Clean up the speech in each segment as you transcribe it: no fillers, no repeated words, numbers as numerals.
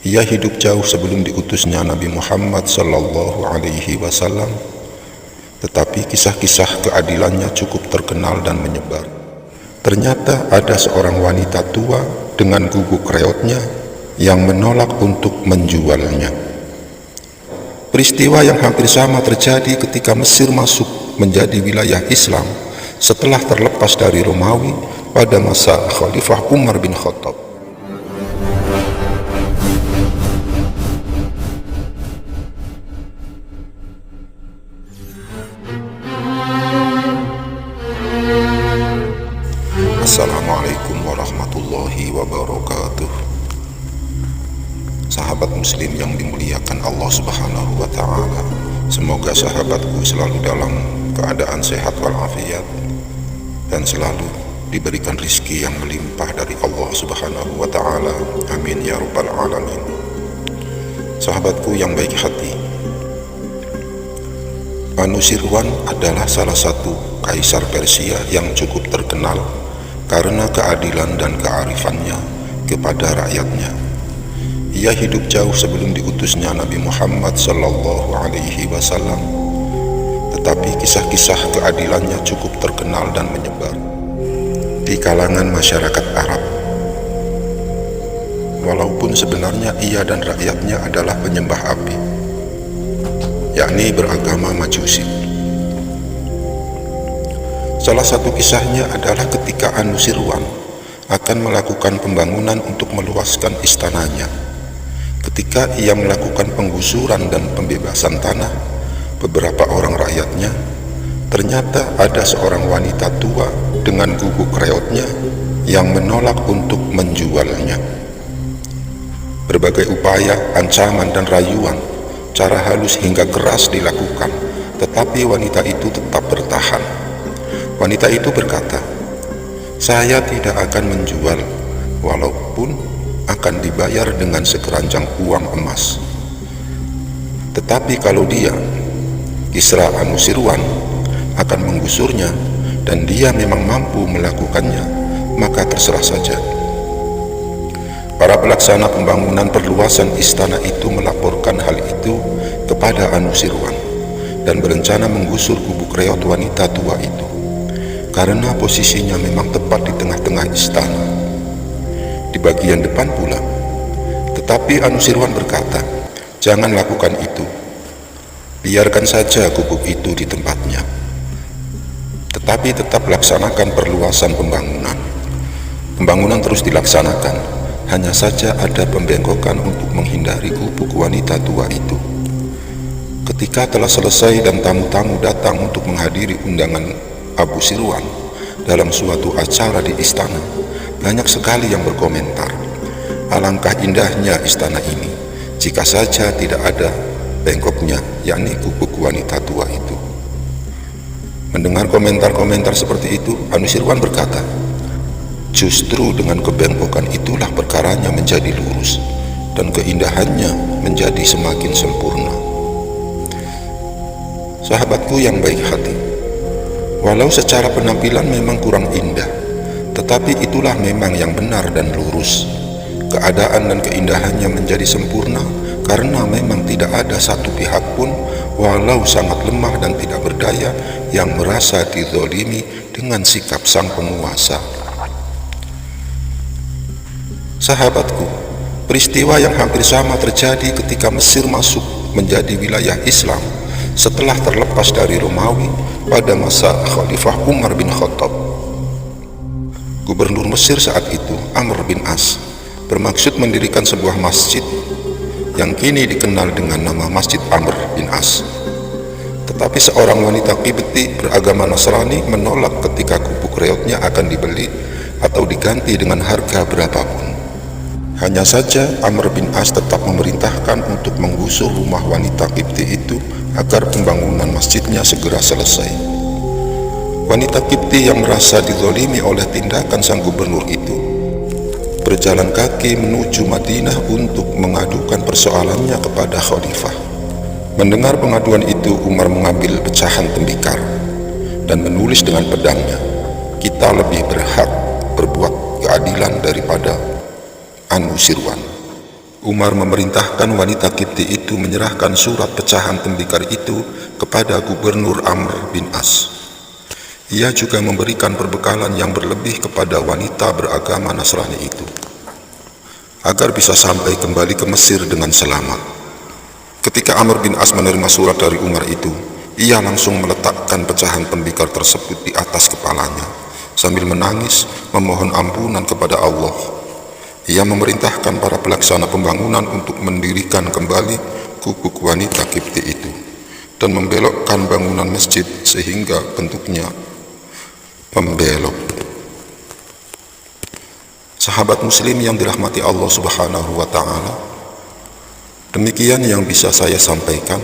Ia hidup jauh sebelum diutusnya Nabi Muhammad sallallahu alaihi wasallam, tetapi kisah-kisah keadilannya cukup terkenal dan menyebar. Ternyata ada seorang wanita tua dengan guguk reotnya yang menolak untuk menjualnya. Peristiwa yang hampir sama terjadi ketika Mesir masuk menjadi wilayah Islam setelah terlepas dari Romawi pada masa Khalifah Umar bin Khattab. Assalamualaikum warahmatullahi wabarakatuh. Sahabat muslim yang dimuliakan Allah subhanahu wa ta'ala, semoga sahabatku selalu dalam keadaan sehat walafiat dan selalu diberikan rizki yang melimpah dari Allah subhanahu wa ta'ala. Amin ya rabbal alamin. Sahabatku yang baik hati, Anusirwan adalah salah satu kaisar Persia yang cukup terkenal karena keadilan dan kearifannya kepada rakyatnya. Ia hidup jauh sebelum diutusnya Nabi Muhammad sallallahu alaihi wasallam, tetapi kisah-kisah keadilannya cukup terkenal dan menyebar di kalangan masyarakat Arab. Walaupun sebenarnya ia dan rakyatnya adalah penyembah api, yakni beragama Majusi. Salah satu kisahnya adalah ketika Anusirwan akan melakukan pembangunan untuk meluaskan istananya. Ketika ia melakukan penggusuran dan pembebasan tanah beberapa orang rakyatnya, ternyata ada seorang wanita tua dengan guguk reotnya yang menolak untuk menjualnya. Berbagai upaya, ancaman dan rayuan, cara halus hingga keras dilakukan, tetapi wanita itu tetap bertahan. Wanita itu berkata, "Saya tidak akan menjual, walaupun akan dibayar dengan sekeranjang uang emas. Tetapi kalau dia, Kisra Anusirwan, akan menggusurnya dan dia memang mampu melakukannya, maka terserah saja." Para pelaksana pembangunan perluasan istana itu melaporkan hal itu kepada Anusirwan dan berencana menggusur gubuk reot wanita tua itu, karena posisinya memang tepat di tengah-tengah istana, di bagian depan pula. Tetapi Anusirwan berkata, "Jangan lakukan itu, biarkan saja gubuk itu di tempatnya, tetapi tetap laksanakan perluasan pembangunan." Pembangunan terus dilaksanakan, hanya saja ada pembengkokan untuk menghindari gubuk wanita tua itu. Ketika telah selesai dan tamu-tamu datang untuk menghadiri undangan Abu Sirwan dalam suatu acara di istana, banyak sekali yang berkomentar, "Alangkah indahnya istana ini jika saja tidak ada bengkoknya, yakni gubuk wanita tua itu." Mendengar komentar-komentar seperti itu, Anusirwan berkata, "Justru dengan kebengkokan itulah perkaranya menjadi lurus dan keindahannya menjadi semakin sempurna." Sahabatku yang baik hati, walau secara penampilan memang kurang indah, tetapi itulah memang yang benar dan lurus. Keadaan dan keindahannya menjadi sempurna karena memang tidak ada satu pihak pun, walau sangat lemah dan tidak berdaya, yang merasa dizolimi dengan sikap sang penguasa. Sahabatku, peristiwa yang hampir sama terjadi ketika Mesir masuk menjadi wilayah Islam setelah terlepas dari Romawi pada masa Khalifah Umar bin Khattab. Gubernur Mesir saat itu, Amr bin As, bermaksud mendirikan sebuah masjid yang kini dikenal dengan nama Masjid Amr bin As. Tetapi seorang wanita Qibti beragama Nasrani menolak ketika gubuk reotnya akan dibeli atau diganti dengan harga berapapun. Hanya saja Amr bin As tetap memerintahkan untuk menggusur rumah wanita Qibti itu agar pembangunan masjidnya segera selesai. Wanita Qibti yang merasa dizolimi oleh tindakan sang gubernur itu berjalan kaki menuju Madinah untuk mengadukan persoalannya kepada Khalifah. Mendengar pengaduan itu, Umar mengambil pecahan tembikar dan menulis dengan pedangnya, "Kita lebih berhak berbuat keadilan daripada Anusirwan." Umar memerintahkan wanita Kipti itu menyerahkan surat pecahan tembikar itu kepada Gubernur Amr bin As. Ia juga memberikan perbekalan yang berlebih kepada wanita beragama Nasrani itu, agar bisa sampai kembali ke Mesir dengan selamat. Ketika Amr bin As menerima surat dari Umar itu, ia langsung meletakkan pecahan tembikar tersebut di atas kepalanya, sambil menangis memohon ampunan kepada Allah. Ia memerintahkan para pelaksana pembangunan untuk mendirikan kembali gubuk wanita Kipti itu dan membelokkan bangunan masjid sehingga bentuknya membelok. Sahabat muslim yang dirahmati Allah Subhanahu wa Ta'ala, demikian yang bisa saya sampaikan.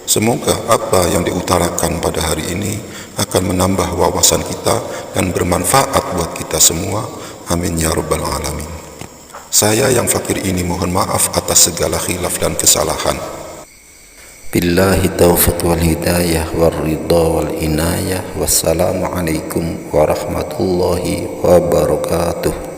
Semoga apa yang diutarakan pada hari ini akan menambah wawasan kita dan bermanfaat buat kita semua. Amin ya rabbal alamin. Saya yang fakir ini mohon maaf atas segala khilaf dan kesalahan. Billahi taufiq wal hidayah wal ridha wal inayah. Wassalamualaikum warahmatullahi wabarakatuh.